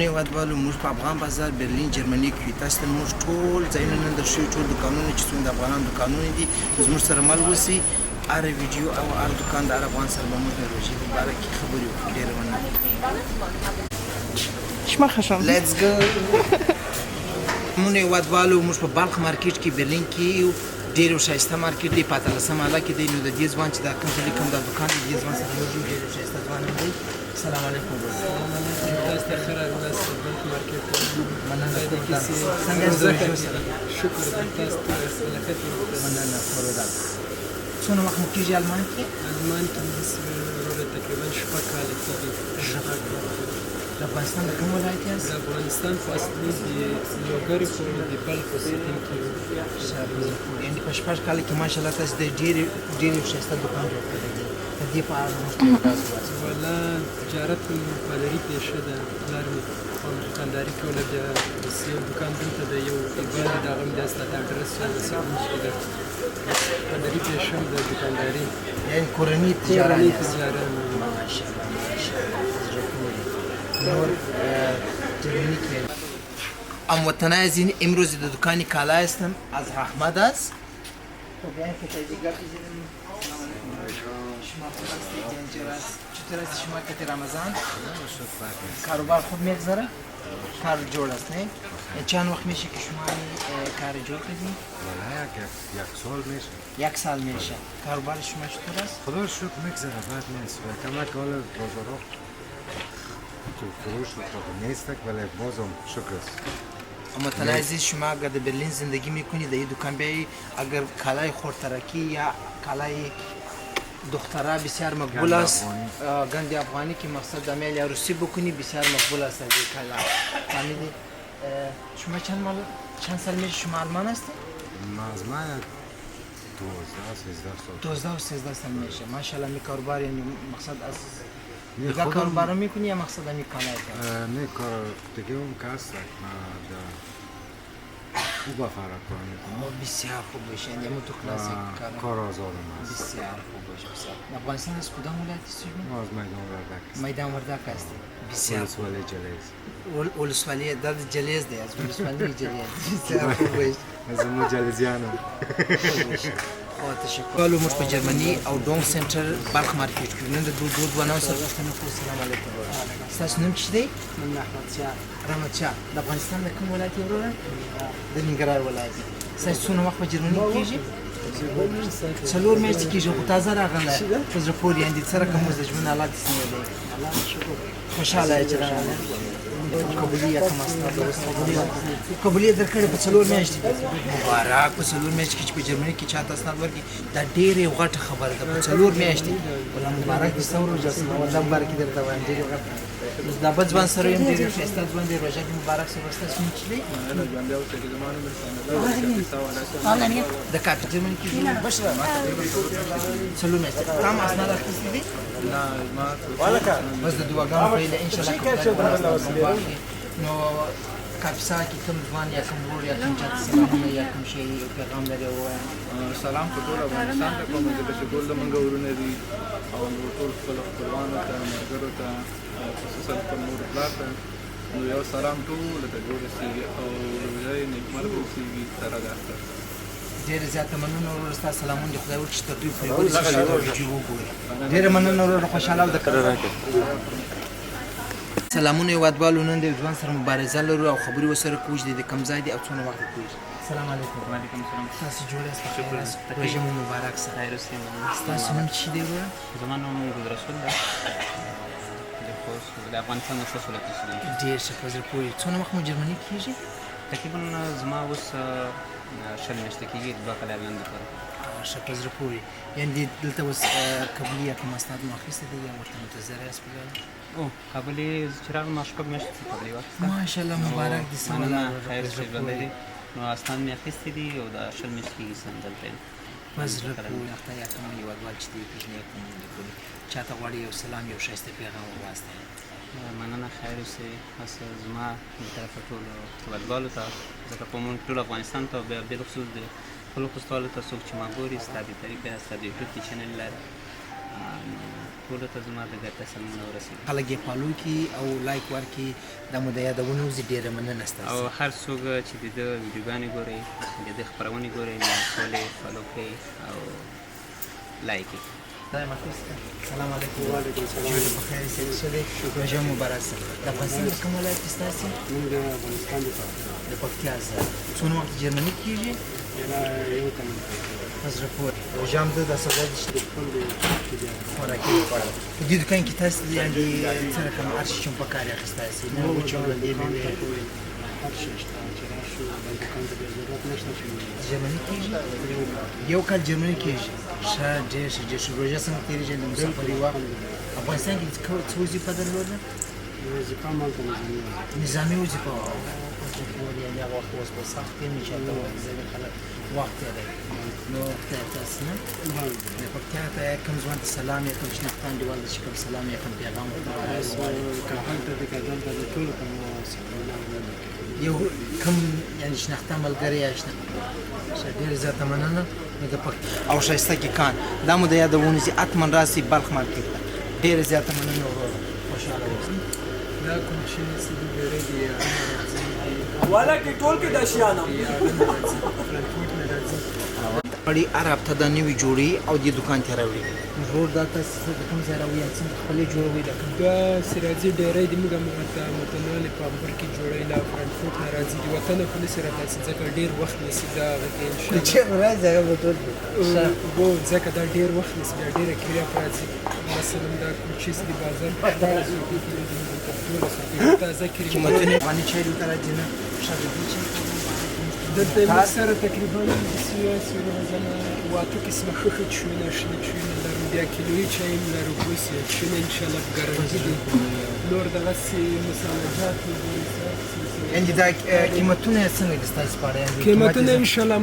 هیوادوالو موږ په افغان بازار برلین جرمني کې تاسو ته موږ ټول ځایونه نندر شوي ټول دوکانونه چې څومره د افغانانو دوکانونه دي زموږ سره مل وسی هر ویډیو او هر دوکان د هر افغان سره به موږ د روژې په باره کې خبرې وکړو. ډېره مننه. شمخه شم لیټس ګو. موږ هیوادوالو موږ په بالخ مارکیټ کې برلین کې یو ډېر ښایسته مارکیټ دی په 18 محله کې دی. نو د دې ځوان چې دا کوم ځای کوم دا دوکان دی د دې ځوان سره موږ یو ډېر ښایسته ځوان دی. السلام علیکم. تاسو ته خیر راغلاست بالخ مارکیټ. مننه. څنګه شکر تاسو ته سلامت. مننه. خوردا څونه وخت مو کېږي آلمان کې؟ آلمان کې تقریبا شپږ کاله کېږي. د افغانستان د کوم ولایت یاست؟ د افغانستان په اصلي د لوګر په د بلخ اوسېدونکی یم. یعنې په شپږ کاله کې ماشاءالله تاسو د ډېرې ښایسته دوکان جوړ کړی دی. د دې په اړه موږ والا تجارت پادري پیشه ده. پلار مې دوکانداري کوله. بیا یو دوکان دلته د یو ایبان د هغه هم داسې د اډرس سیمونز کې ده. پادري پیشه هم د دوکانداري یعنې کورني تجارت یاست. تجارت ماشاءالله نور جرمنی که هموطنان عزیز امروز در دکان کالا هستم از احمد است. خب یعنی که تجربه بزنیم. شما خوب هستید جنجر است. چطور است شما که رمضان؟ کاروبار خوب میگذره؟ کار جور است نه؟ چند وقت میشه که شما کار جور کردید؟ والا یک سال میشه. یک سال میشه. کاروبار شما چطور است؟ خدا رو شکر میگذره بد نیست. کمک حال بازارها تو فروش نیستک ولی بازم شکر است. اما عزیز شما اگر در برلین زندگی میکنید در این دکان بیایی اگر کالای خورترکی یا کالای دختره بسیار مقبول است. گند افغانی که مقصد دمیل یا روسی بکنی بسیار مقبول است از این کالا. فهمیدی؟ شما چند سال میشه شما آلمان هستید؟ از من 12 و 13 سال میشه. ماشاءالله می کاروبار یعنی مقصد از دیگه کاروبار میکنی یا مقصد می کالای کنی؟ نه کار دیگه اون کاست خوب فرق کنم. بسیار خوب باشه. یعنی تو کلاس کار آزادم است. بسیار خوب باشه. بسیار. افغانستان از کدام ولایت هستی؟ ما از میدان وردک. میدان وردک هستی. بسیار. ولسوالی جلیز. ولسوالی داد جلیز دی از ولسوالی جلیز. بسیار خوب باشه. از مو جلیزیانم. تشکر. والو مش په جرمني او ډونګ سنټر بالخ مارکیټ کې نن د دوه ځوانانو سره پوښتنه کوم. السلام علیکم. تاسو نوم څه دی؟ من احمد شاه. رحمت شاه. د افغانستان د کوم ولایت یې وروره؟ د ننګرهار ولایت. تاسو څونه وخت په جرمني کې کېږي؟ 4 میاشتې کېږي خو تازه راغلی په زړه پورې. یعنې سره کوم د ژوند حالات یې څنګه دی؟ خوشحاله یې چې راغلی. قبولیه کوم اسناد قبولیه درکړې په 4 میاشتې مبارک. په 4 میاشتې کې چې په جرمني کې چاته اسناد ورکړي دا ډېرې غټه خبره ده. په 4 میاشتې والله مبارک دې څو ورځې اسناد والله مبارک درته وایم ډېرې غټه. دا بل ځوان سره یم ډېرې ښایسته ځوان دی. روژه دې مبارک شه. ورسته څومره چې دی د کار په جرمني کې بشره 4 میاشتې تام اسناد اخیستي دي؟ بس د دعاګانو په هیله انشاءالله نو کاپیسا کې کوم ځوان یا کوم ورور یا کوم چاته سلامونه یا کوم شی پیغام لري ووایه. سلام په ټول افغانستان ته کوم چې ټول زمونږ ورونه دي او ټول خپل خپلوانو ته ملګرو ته خصوصا خپل مور پلار ته نو یو سلام ټولو ته جوړ رسېږي او روژه یې نیکمرغه اوسېږي سره د اختر. ډېره زیاته مننه ورور ستا سلامونه دې خدای وکړي چې تر دوی پورې ورسېږي ویډیو وګوري. ډېره مننه ورور خوشحاله او د سلامونه هیوادوالو نن د ځوان سره مبارزه لرو او خبرې ورسره کوو چې د کوم ځای دی او څونه وخت کوي. السلام علیکم. وعلیکم السلام. تاسو جوړ یاست؟ شکر. روژه مو مبارک شه. خیر اوسئ. ستاسو نوم څه دی ورور؟ زما نوم ګلرسول دی. د افغانستان د خوست ولایت اوسېدونکی. ډېر ښه. په زړه پورې څونه وخت مو جرمني کې کېږي؟ تقریبا زما اوس 20 میاشتې کېږي 2 کاله آلمان دپاره. ښه. په زړه پورې یعنې دلته اوس قبلي یا کوم اسناد مو اخیستی دی یا ورته منتظر یاست په ځای؟ او قبلې چې راغلم ما شپږ میاشتې قبلې واخیسته. ماشاءالله مبارک دې څه مننه. خیر اوسئ. ژوندی دی. نو اسناد مې اخیستي دي او دا 20 میاشتې کېږي چې دلته یم. په زړه پورې اخته یا کوم هیوادوال چې دی پېژنې یا کوم ټولې چاته غواړي یو سلام یو ښایسته پیغام ورواستوي. مننه. خیر اوسئ. بس زما د طرفه ټولو هیوادوالو ته ځکه په مونږ ټول افغانستان ته بلخصوص د خپلو خوستوالو ته څوک چې ما ګوري ستا بې طریقه ستا د یوټیوب کې چینل لري ټولو ته زما د ګټه سلامونه ورسېږي. خلک یې فالو کړي او لایک ورکړي، دا مو د یادونې وځي. ډېره مننه ستاسو. او هر څوک چې د ده ویډیوګانې ګوري، د ده خپرونې ګوري، نو ټول یې فالو کړئ او لایک یې. سلام علیکم. وعلیکم السلام. ژوند په خیر اوسئ. ښه دی. روژه مبارک شه. د افغانستان د کوم ولایت کې ستاسې؟ موږ د افغانستان د پکتیا ځای. څومره وخت جرمني کېږي؟ یو کال په زړه پورې. روژه هم د سودا چې د خپل خوراکي لپاره. په دې دوکان کې تاسو یعنې څه رقم هر شي چې په کار یې اخیستی نه وچولې مېوې هر شي شته چې راشو د دوکان ته بیا ضرورت نشته چې جرمني کېږي؟ یو کال جرمني کېږي. ښه ډېر ښه ډېر ښه. روژه څنګه تېرېږي د مسافرۍ وخت؟ افغانستان کې څه وظیفه درلوده؟ وظیفه مالته نظامي وه. نظامي وظیفه وه. یعنې هغه وخت اوس به سخت دی نو چې هلته ځینې خلک وخت تېروي. نو خدای تاسو نه د پکتیا ته کوم ځوان ته سلام یا کوم شناخته انډیوال ته چې کوم سلام یا کوم پیغام ورته کابل ته د کابل ته د ټولو ته مو یو کوم یعنې شناخته ملګری یا ښه ډېره زیاته مننه. نو د او ښایسته کیکان دا مو د یادونې ځي اتمن راسي بلخ مارکېټ ته. ډېره زیاته مننه وروره. خوشحاله اوسئ. دا کوم چې چې د ډېرې دي والا کې ټول کې د شیانو پړی هر هفته دا نوي جوړي او دې دوکان ته راوړي. ورور دا تاسو د کوم ځای راوړي یا څنګه خپلې جوړوي؟ دا کوم دا سراجي ډېرې دي موږ متنوع په امبر کې جوړوي لا فرانکفورت نه راځي د وطن په لسه راځي ځکه ډېر وخت نسی دا ان شاء الله چې راځي هغه به ټول وو ځکه دا ډېر وخت نسی دا ډېر کلیه راځي مثلا دا کوچیز دی بازار دا ذکر قیمتونه باندې چې دوی راځي نه شاده دي چې دلته سره تقریبا سیاسي روزانه واته قسمه خخ چونه شنه چونه لرم بیا کیلویی چایم لرم بوسی چونه ان شاء الله ګارانتی دي نور دغه سي مسالجات اندي دا قیمتونه څنګه دي تاسو پاره؟ قیمتونه ان شاء الله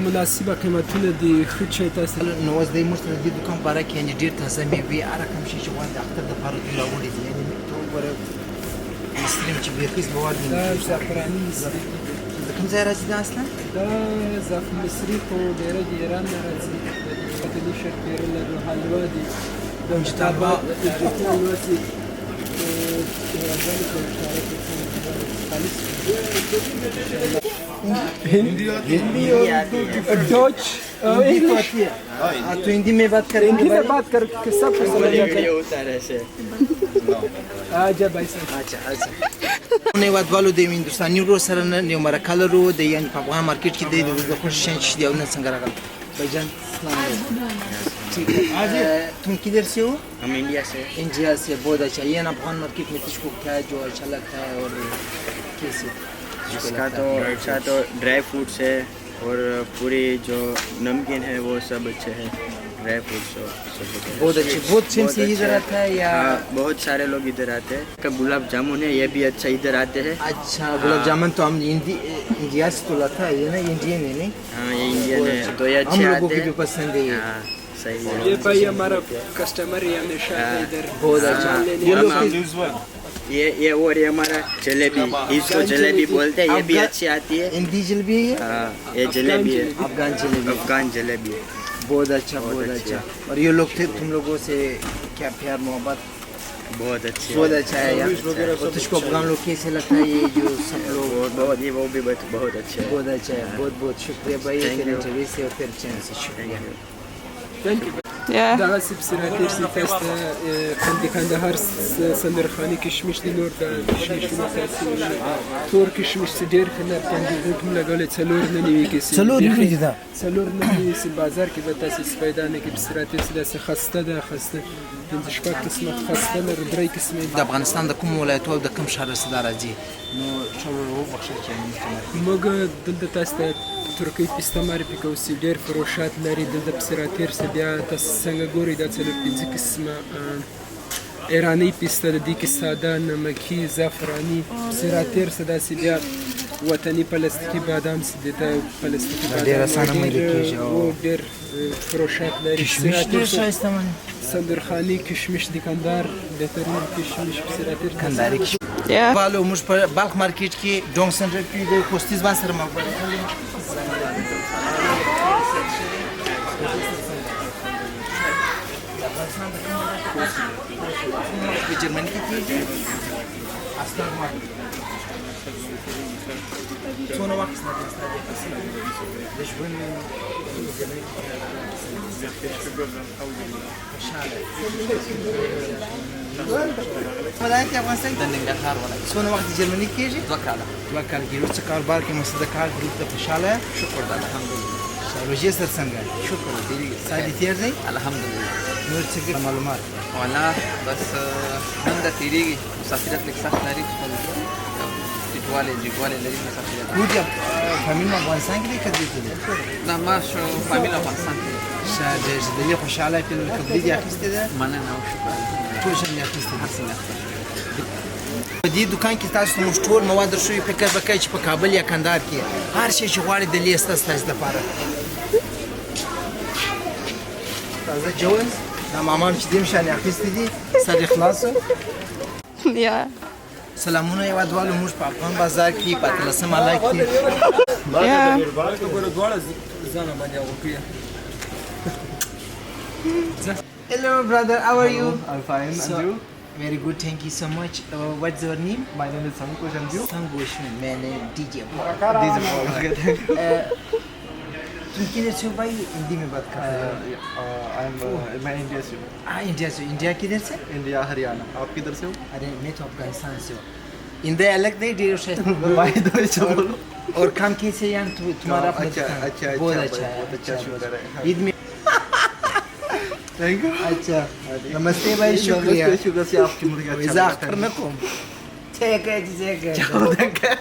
مناسبه قیمتونه دي خو چې تاسو نو اوس د موږ د دوکان باره کې یعنې ډېر تازه مېوې هر رقم شي چې غواړي د اختر دپاره دوی راوړي دي. یعنې ته وګوره مستریم چې بیخي زړور دي. دا زعفراني د کوم ځای راځي دا اصلا؟ دا زعفران مصري خو ډېره د ایران نه راځي د دې شرکېره لرو حلوا دي د مجتبا حلوا دي हिंदी और Dutch English तो हिंदी में बात करेंगे? हिंदी में बात करके सब अच्छा भाई अच्छा نه وادوالو د هندوستاني ورو سره نه یو مرکه لرو د یعنې په افغان مارکیټ کې د خوښ شیان چې دی او نن څنګه راغلی भाईजान ठीक है आज तुम किधर से हो? हम इंडिया से। इंडिया से बहुत अच्छा। ये ना अफगान मार्केट में तुझको क्या जो अच्छा लगता है और कैसे? इसका तो अच्छा तो ड्राई फ्रूट्स है और पूरी जो नमकीन है वो सब अच्छे हैं। ड्राई फ्रूट्स सब बहुत अच्छे। बहुत सेम से इधर आता है या? बहुत सारे लोग इधर आते हैं। गुलाब जामुन है ये भी अच्छा इधर आते हैं। अच्छा गुलाब जामुन तो हम इंडिया से तो लाता है ये ना इंडियन है नहीं? हाँ ये इंडियन है तो ये अच्छे हम लोगों आते को हैं। भी पसंद है ये। हाँ सही है। ये भाई हमारा कस्टमर है हमेशा इधर बहुत अच्छा। ये और ये हमारा जलेबी इसको जलेबी बोलते हैं। ये भी अच्छी आती है। हिंदी जलेबी है? हाँ ये जलेबी है अफगान जलेबी। अफगान जलेबी है। बहुत अच्छा बहुत अच्छा। और ये लोग थे तुम लोगों से क्या प्यार मोहब्बत? बहुत अच्छी बहुत अच्छा है यार। और तुझको अफगान लोग कैसे लगता है ये जो सब लोग? बहुत ये वो भी बहुत अच्छे हैं। बहुत अच्छा है। बहुत बहुत शुक्रिया भाई तेरे इंटरव्यू से और तेरे चैनल से शुक्रिया। Thank you دغه سبسره تیر سي تاسو د کندهار سندرخاني کشمش د نور د کشمشونو تاسو تور کشمش ډیر خلک باندې کوم لګولې څلور نه نیوي کې څلور نیوي ده څلور نه نیوي سي بازار کې به تاسو استفاده نه کې بسره تیر سي خسته ده خسته د شپږ قسمه خسته نه درې قسمه د افغانستان د کوم ولایت او د کوم شهر څخه راځي نو شاور وو بخښه چې موږ دلته تاسو ترکی پیسته معرفي کوو چې ډېر فروشات لري دلته بسره تیر سي بیا تاسو څنګه ګورئ دا څلور پنځه قسمه ایرانی پیسته د دې کې ساده نمکي زعفراني بسره تیر سي داسې بیا وطني پلاستیکي بادام سي دته پلاستیکي بادام ډېر اسانه مېلې کېږي او ډېر فروشات لري کشمش ډېر ښایسته من سندرخاني کشمش د کندهار د ترور کشمش بسره تیر کندهاري بالو موږ په بلخ مارکیټ کې ډونګ سنټر کې د پوسټیز باندې سره مخبره افغانستان د کوم ولایت په جرمني کې کېږي اصلا ما څونه وخت نه د ژوند ولایت افغانستان د ننګرهار ولایت څونه وخت جرمني کېږي 2 کاله 2 کال کېږي څه کاروبار کې مسجد کار ګروپ ته خوشاله شکر د الحمدلله روژې سره څنګه شکر ډېر ساعت تیر دی الحمدلله نور څه معلومات والا بس نن د تیریږي مسافرت لیک سخت لري خپل ټیټواله جګواله لري مسافرت کودیا فامیل افغانستان کې دی کدی دی نه ما شو فامیل افغانستان کې شاید دې خوشاله په کبلی دی اخیسته ده مننه او شکر ټول شي اخیسته ده حسن په دې دکان کې تاسو موږ ټول مواد شوی فکر وکړئ چې په کابل یا کندهار کې هر شي چې غواړي د لیست تاسو لپاره تازه جوز دا مامان چې دیم شان اخیسته دي سر خلاصو یا سلامونه یو ادوالو موږ په افغان بازار کې په تلسم علاقه کې یا Hello brother, how are you? I'm fine, So, and you? Very good, thank you so much. What's your name? My name is Sankosh, and you? Sangosh, my name DJ. DJ Paul, okay, thank you. तुम किधर से हो भाई? हिंदी में बात कर रहे हो? मैं इंडिया से हूँ. हाँ इंडिया से. इंडिया किधर से? इंडिया हरियाणा. आप किधर से हो? अरे मैं तो अफगानिस्तान से हूँ. इंडिया अलग नहीं डेढ़ से. भाई इधर से बोलो. और काम कैसे यार तुम्हारा अपना अच्छा, दुकान? अच्छा, बहुत अच्छा, अच्छा है. बहुत अच्छा, शुक्र है. हाँ. ईद में Thank you. अच्छा नमस्ते भाई शुक्रिया. नमस्ते, शुक्र से आपकी मुझे अच्छा वैसा लगा. अख्तर न कौन? ठीक है जी ठीक है.